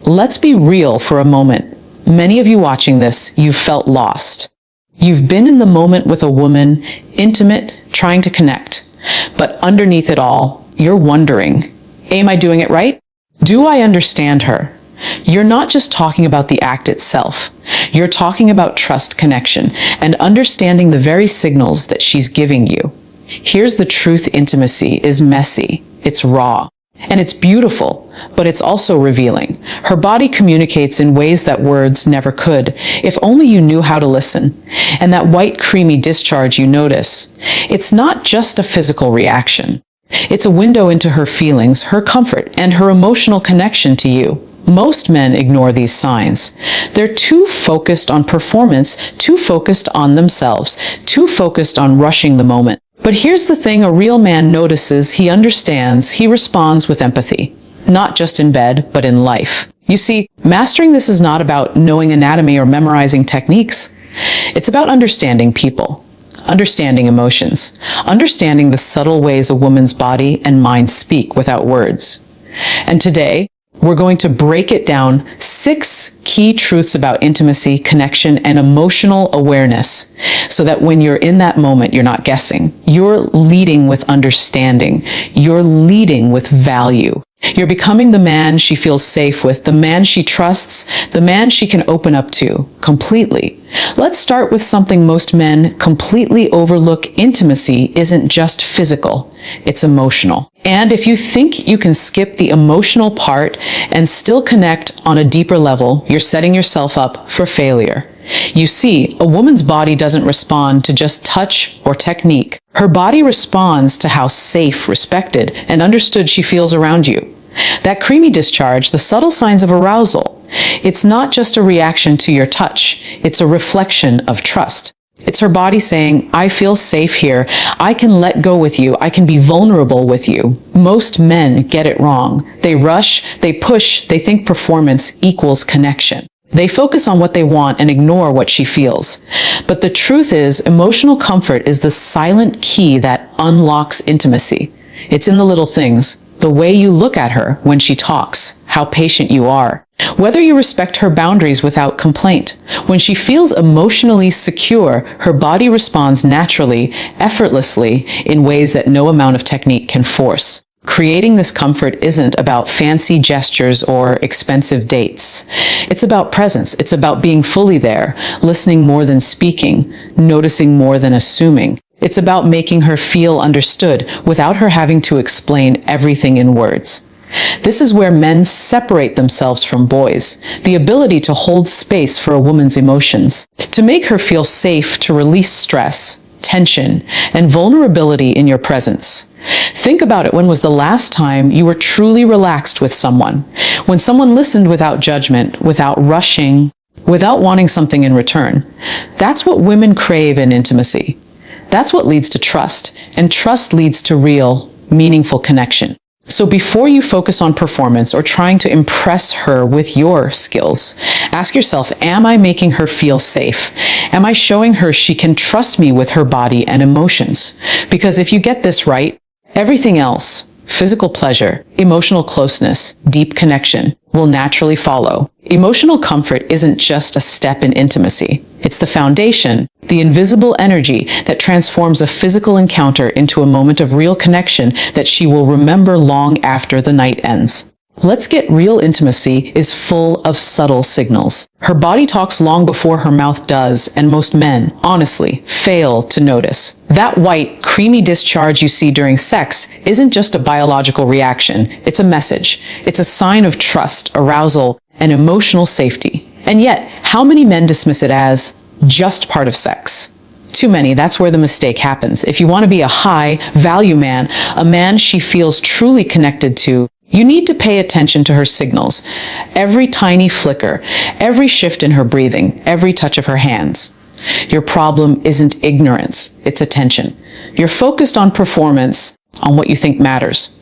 Let's be real for a moment. Many of you watching this, you've felt lost. You've been in the moment with a woman, intimate, trying to connect. But underneath it all, you're wondering, am I doing it right? Do I understand her? You're not just talking about the act itself. You're talking about trust, connection, and understanding the very signals that she's giving you. Here's the truth: intimacy is messy, it's raw, and it's beautiful, but it's also revealing. Her body communicates in ways that words never could, if only you knew how to listen. And that white, creamy discharge you notice, it's not just a physical reaction. It's a window into her feelings, her comfort, and her emotional connection to you. Most men ignore these signs. They're too focused on performance, too focused on themselves, too focused on rushing the moment. But here's the thing: a real man notices, he understands, he responds with empathy. Not just in bed, but in life. You see, mastering this is not about knowing anatomy or memorizing techniques. It's about understanding people, understanding emotions, understanding the subtle ways a woman's body and mind speak without words. And today, we're going to break it down: 6 key truths about intimacy, connection, and emotional awareness, so that when you're in that moment, you're not guessing. You're leading with understanding. You're leading with value. You're becoming the man she feels safe with, the man she trusts, the man she can open up to completely. Let's start with something most men completely overlook. Intimacy isn't just physical, it's emotional. And if you think you can skip the emotional part and still connect on a deeper level, you're setting yourself up for failure. You see, a woman's body doesn't respond to just touch or technique. Her body responds to how safe, respected, and understood she feels around you. That creamy discharge, the subtle signs of arousal, it's not just a reaction to your touch, it's a reflection of trust. It's her body saying, I feel safe here, I can let go with you, I can be vulnerable with you. Most men get it wrong. They rush, they push, they think performance equals connection. They focus on what they want and ignore what she feels. But the truth is, emotional comfort is the silent key that unlocks intimacy. It's in the little things. The way you look at her when she talks, how patient you are, whether you respect her boundaries without complaint. When she feels emotionally secure, her body responds naturally, effortlessly, in ways that no amount of technique can force. Creating this comfort isn't about fancy gestures or expensive dates. It's about presence. It's about being fully there, listening more than speaking, noticing more than assuming. It's about making her feel understood without her having to explain everything in words. This is where men separate themselves from boys: the ability to hold space for a woman's emotions, to make her feel safe, to release stress, tension, and vulnerability in your presence. Think about it. When was the last time you were truly relaxed with someone? When someone listened without judgment, without rushing, without wanting something in return. That's what women crave in intimacy. That's what leads to trust, and trust leads to real, meaningful connection. So before you focus on performance or trying to impress her with your skills, ask yourself, am I making her feel safe? Am I showing her she can trust me with her body and emotions? Because if you get this right, everything else, physical pleasure, emotional closeness, deep connection, will naturally follow. Emotional comfort isn't just a step in intimacy. It's the foundation, the invisible energy that transforms a physical encounter into a moment of real connection that she will remember long after the night ends. Let's get real. Intimacy is full of subtle signals. Her body talks long before her mouth does, and most men, honestly, fail to notice. That white, creamy discharge you see during sex isn't just a biological reaction. It's a message. It's a sign of trust, arousal, and emotional safety. And yet, how many men dismiss it as just part of sex? Too many. That's where the mistake happens. If you want to be a high-value man, a man she feels truly connected to, you need to pay attention to her signals. Every tiny flicker, every shift in her breathing, every touch of her hands. Your problem isn't ignorance, it's attention. You're focused on performance, on what you think matters.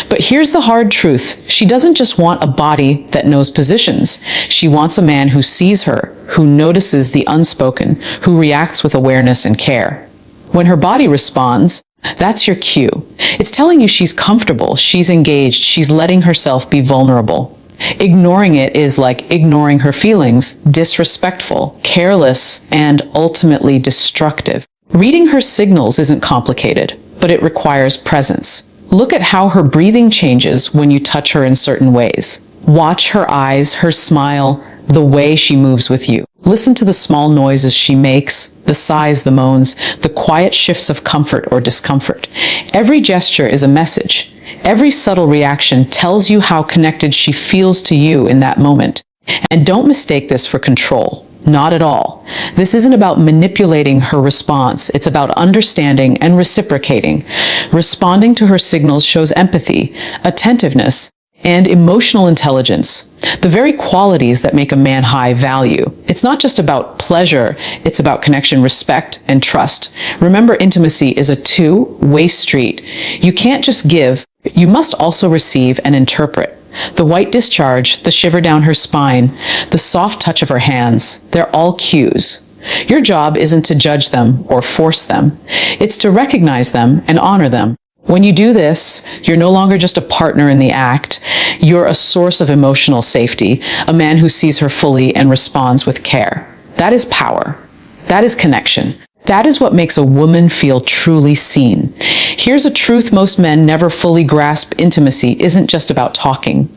But here's the hard truth. She doesn't just want a body that knows positions. She wants a man who sees her, who notices the unspoken, who reacts with awareness and care. When her body responds, that's your cue. It's telling you she's comfortable, she's engaged, she's letting herself be vulnerable. Ignoring it is like ignoring her feelings, disrespectful, careless, and ultimately destructive. Reading her signals isn't complicated, but it requires presence. Look at how her breathing changes when you touch her in certain ways. Watch her eyes, her smile, the way she moves with you. Listen to the small noises she makes, the sighs, the moans, the quiet shifts of comfort or discomfort. Every gesture is a message. Every subtle reaction tells you how connected she feels to you in that moment. And don't mistake this for control. Not at all. This isn't about manipulating her response. It's about understanding and reciprocating. Responding to her signals shows empathy, attentiveness, and emotional intelligence, the very qualities that make a man high value. It's not just about pleasure, it's about connection, respect, and trust. Remember, intimacy is a two-way street. You can't just give, you must also receive and interpret. The white discharge, the shiver down her spine, the soft touch of her hands, they're all cues. Your job isn't to judge them or force them. It's to recognize them and honor them. When you do this, you're no longer just a partner in the act. You're a source of emotional safety, a man who sees her fully and responds with care. That is power. That is connection. That is what makes a woman feel truly seen. Here's a truth most men never fully grasp: intimacy isn't just about talking.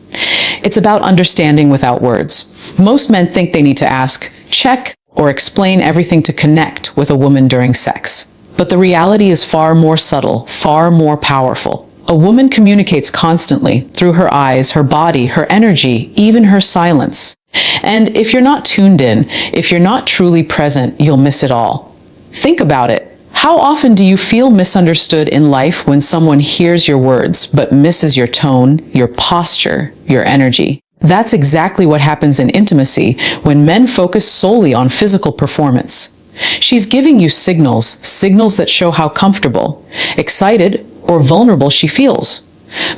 It's about understanding without words. Most men think they need to ask, check, or explain everything to connect with a woman during sex. But the reality is far more subtle, far more powerful. A woman communicates constantly through her eyes, her body, her energy, even her silence. And if you're not tuned in, if you're not truly present, you'll miss it all. Think about it. How often do you feel misunderstood in life when someone hears your words but misses your tone, your posture, your energy? That's exactly what happens in intimacy when men focus solely on physical performance. She's giving you signals that show how comfortable, excited, or vulnerable she feels.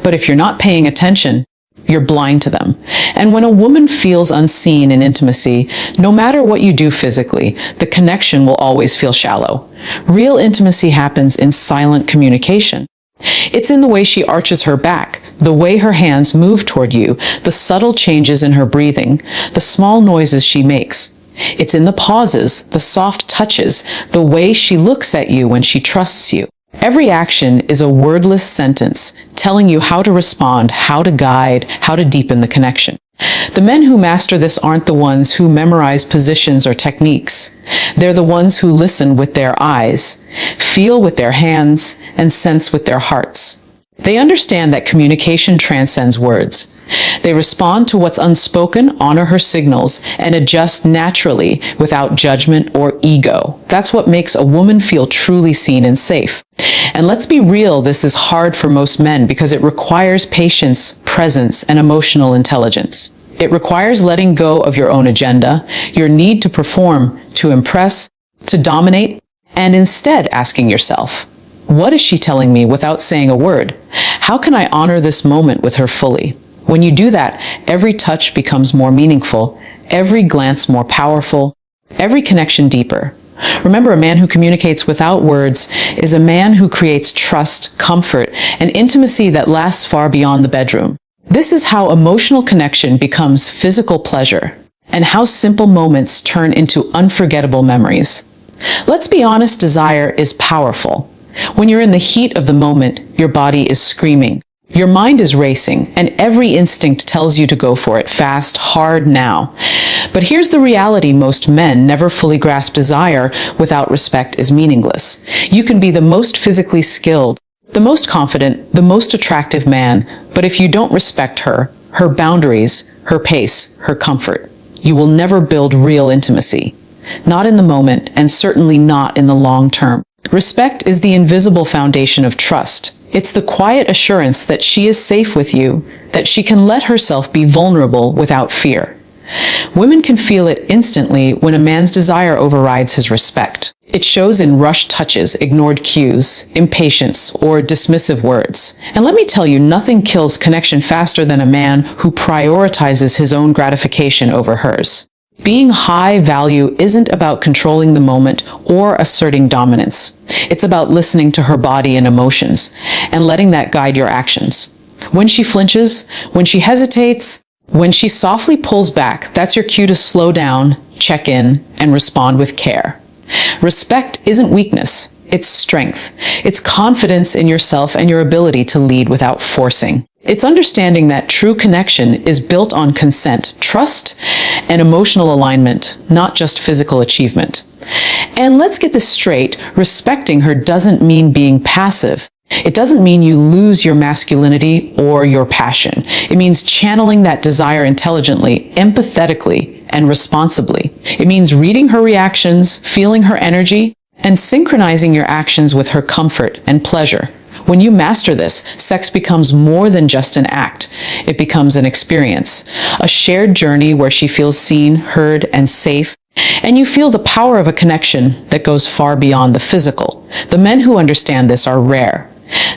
But if you're not paying attention, you're blind to them. And when a woman feels unseen in intimacy, no matter what you do physically, the connection will always feel shallow. Real intimacy happens in silent communication. It's in the way she arches her back, the way her hands move toward you, the subtle changes in her breathing, the small noises she makes. It's in the pauses, the soft touches, the way she looks at you when she trusts you. Every action is a wordless sentence telling you how to respond, how to guide, how to deepen the connection. The men who master this aren't the ones who memorize positions or techniques. They're the ones who listen with their eyes, feel with their hands, and sense with their hearts. They understand that communication transcends words. They respond to what's unspoken, honor her signals, and adjust naturally without judgment or ego. That's what makes a woman feel truly seen and safe. And let's be real, this is hard for most men because it requires patience, presence, and emotional intelligence. It requires letting go of your own agenda, your need to perform, to impress, to dominate, and instead asking yourself, what is she telling me without saying a word? How can I honor this moment with her fully? When you do that, every touch becomes more meaningful, every glance more powerful, every connection deeper. Remember, a man who communicates without words is a man who creates trust, comfort, and intimacy that lasts far beyond the bedroom. This is how emotional connection becomes physical pleasure, and how simple moments turn into unforgettable memories. Let's be honest, desire is powerful. When you're in the heat of the moment, your body is screaming. Your mind is racing, and every instinct tells you to go for it, fast, hard, now. But here's the reality: most men never fully grasp desire without respect is meaningless. You can be the most physically skilled, the most confident, the most attractive man, but if you don't respect her, her boundaries, her pace, her comfort, you will never build real intimacy. Not in the moment, and certainly not in the long term. Respect is the invisible foundation of trust. It's the quiet assurance that she is safe with you, that she can let herself be vulnerable without fear. Women can feel it instantly when a man's desire overrides his respect. It shows in rushed touches, ignored cues, impatience, or dismissive words. And let me tell you, nothing kills connection faster than a man who prioritizes his own gratification over hers. Being high value isn't about controlling the moment or asserting dominance. It's about listening to her body and emotions and letting that guide your actions. When she flinches, when she hesitates, When she softly pulls back, that's your cue to slow down, check in, and respond with care. Respect isn't weakness, it's strength. It's confidence in yourself and your ability to lead without forcing. It's understanding that true connection is built on consent, trust, and emotional alignment, not just physical achievement. And let's get this straight, respecting her doesn't mean being passive. It doesn't mean you lose your masculinity or your passion. It means channeling that desire intelligently, empathetically, and responsibly. It means reading her reactions, feeling her energy, and synchronizing your actions with her comfort and pleasure. When you master this, sex becomes more than just an act. It becomes an experience, a shared journey where she feels seen, heard, and safe. And you feel the power of a connection that goes far beyond the physical. The men who understand this are rare.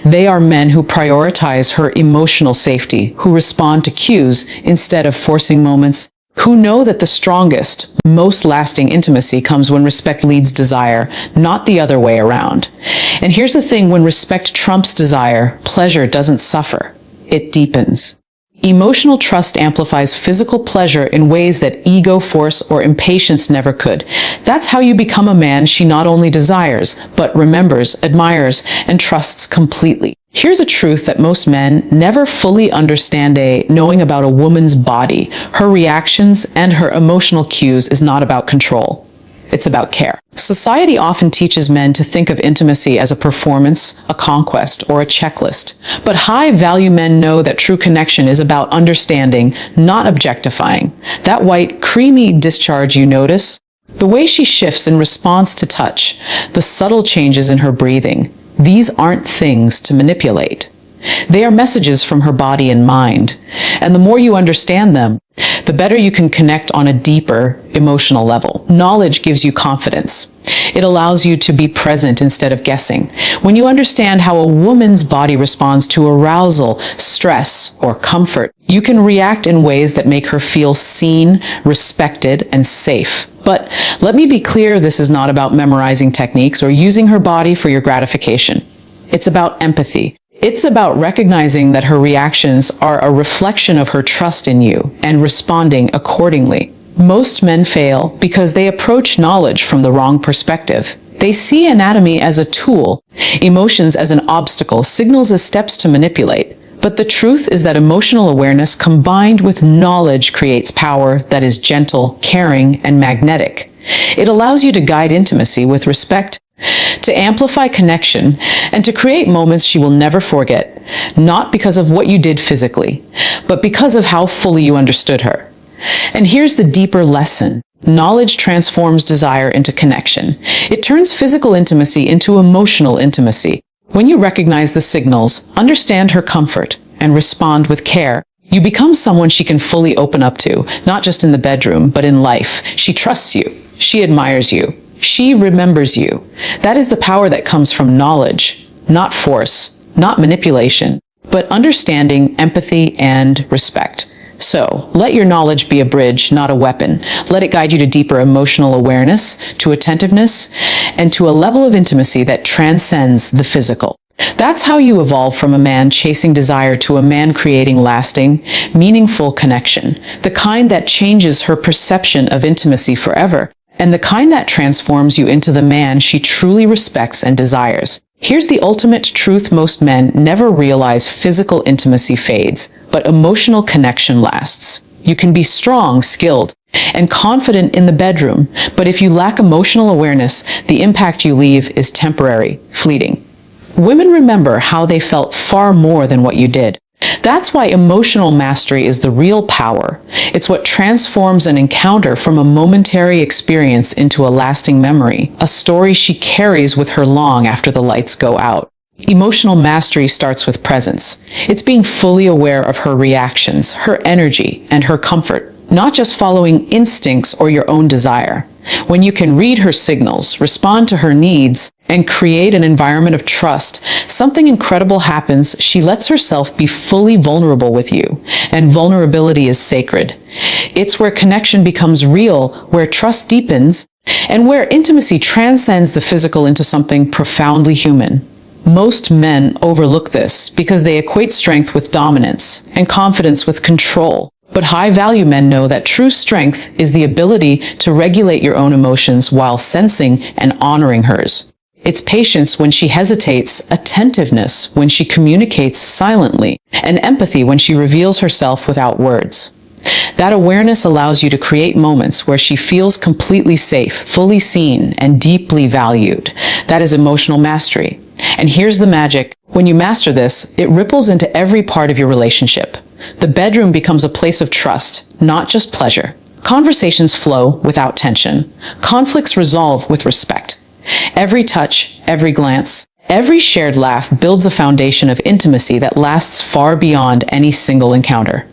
They are men who prioritize her emotional safety, who respond to cues instead of forcing moments, who know that the strongest, most lasting intimacy comes when respect leads desire, not the other way around. And here's the thing, when respect trumps desire, pleasure doesn't suffer. It deepens. Emotional trust amplifies physical pleasure in ways that ego, force, or impatience never could. That's how you become a man she not only desires, but remembers, admires, and trusts completely. Here's a truth that most men never fully understand. Knowing about a woman's body, her reactions, and her emotional cues is not about control. It's about care. Society often teaches men to think of intimacy as a performance, a conquest, or a checklist. But high-value men know that true connection is about understanding, not objectifying. That white, creamy discharge you notice, the way she shifts in response to touch, the subtle changes in her breathing, these aren't things to manipulate. They are messages from her body and mind. And the more you understand them, the better you can connect on a deeper emotional level. Knowledge gives you confidence. It allows you to be present instead of guessing. When you understand how a woman's body responds to arousal, stress, or comfort, you can react in ways that make her feel seen, respected, and safe. But let me be clear, this is not about memorizing techniques or using her body for your gratification. It's about empathy. It's about recognizing that her reactions are a reflection of her trust in you and responding accordingly. Most men fail because they approach knowledge from the wrong perspective. They see anatomy as a tool, emotions as an obstacle, signals as steps to manipulate. But the truth is that emotional awareness combined with knowledge creates power that is gentle, caring, and magnetic. It allows you to guide intimacy with respect, to amplify connection, and to create moments she will never forget, not because of what you did physically, but because of how fully you understood her. And here's the deeper lesson. Knowledge transforms desire into connection. It turns physical intimacy into emotional intimacy. When you recognize the signals, understand her comfort, and respond with care, you become someone she can fully open up to, not just in the bedroom, but in life. She trusts you. She admires you. She remembers you. That is the power that comes from knowledge, not force, not manipulation, but understanding, empathy, and respect. So, let your knowledge be a bridge, not a weapon. Let it guide you to deeper emotional awareness, to attentiveness, and to a level of intimacy that transcends the physical. That's how you evolve from a man chasing desire to a man creating lasting, meaningful connection, the kind that changes her perception of intimacy forever, and the kind that transforms you into the man she truly respects and desires. Here's the ultimate truth: most men never realize physical intimacy fades, but emotional connection lasts. You can be strong, skilled, and confident in the bedroom, but if you lack emotional awareness, the impact you leave is temporary, fleeting. Women remember how they felt far more than what you did. That's why emotional mastery is the real power. It's what transforms an encounter from a momentary experience into a lasting memory, a story she carries with her long after the lights go out. Emotional mastery starts with presence. It's being fully aware of her reactions, her energy, and her comfort, not just following instincts or your own desire. When you can read her signals, respond to her needs, and create an environment of trust, something incredible happens. She lets herself be fully vulnerable with you, and vulnerability is sacred. It's where connection becomes real, where trust deepens, and where intimacy transcends the physical into something profoundly human. Most men overlook this because they equate strength with dominance and confidence with control. But high-value men know that true strength is the ability to regulate your own emotions while sensing and honoring hers. It's patience when she hesitates, attentiveness when she communicates silently, and empathy when she reveals herself without words. That awareness allows you to create moments where she feels completely safe, fully seen, and deeply valued. That is emotional mastery. And here's the magic. When you master this, it ripples into every part of your relationship. The bedroom becomes a place of trust, not just pleasure. Conversations flow without tension. Conflicts resolve with respect. Every touch, every glance, every shared laugh builds a foundation of intimacy that lasts far beyond any single encounter.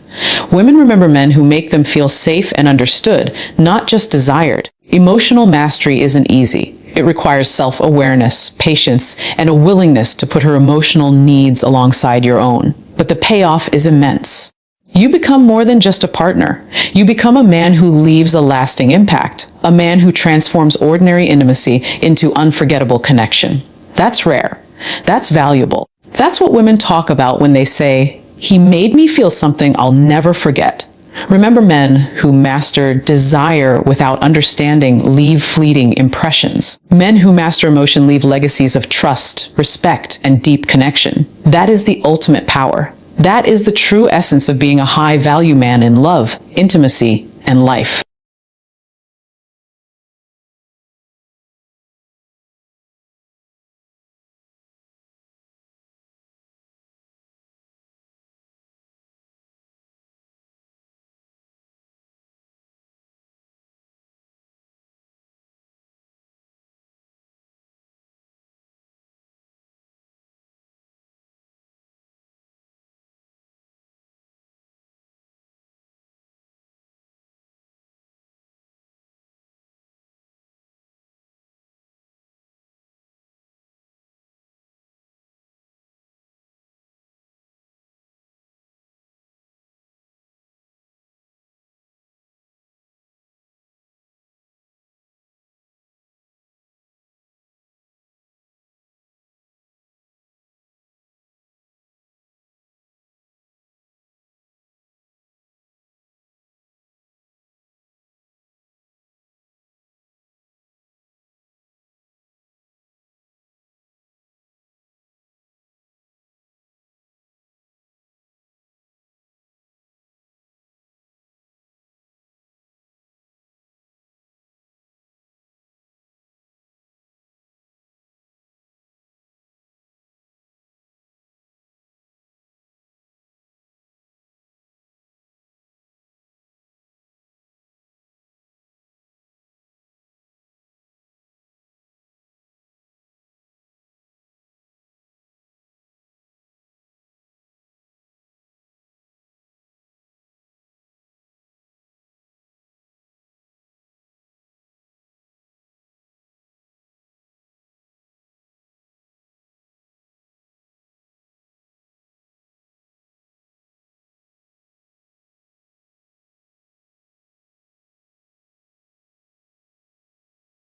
Women remember men who make them feel safe and understood, not just desired. Emotional mastery isn't easy. It requires self-awareness, patience, and a willingness to put her emotional needs alongside your own. But the payoff is immense. You become more than just a partner. You become a man who leaves a lasting impact, a man who transforms ordinary intimacy into unforgettable connection. That's rare. That's valuable. That's what women talk about when they say, "He made me feel something I'll never forget." Remember, men who master desire without understanding leave fleeting impressions. Men who master emotion leave legacies of trust, respect, and deep connection. That is the ultimate power. That is the true essence of being a high-value man in love, intimacy, and life.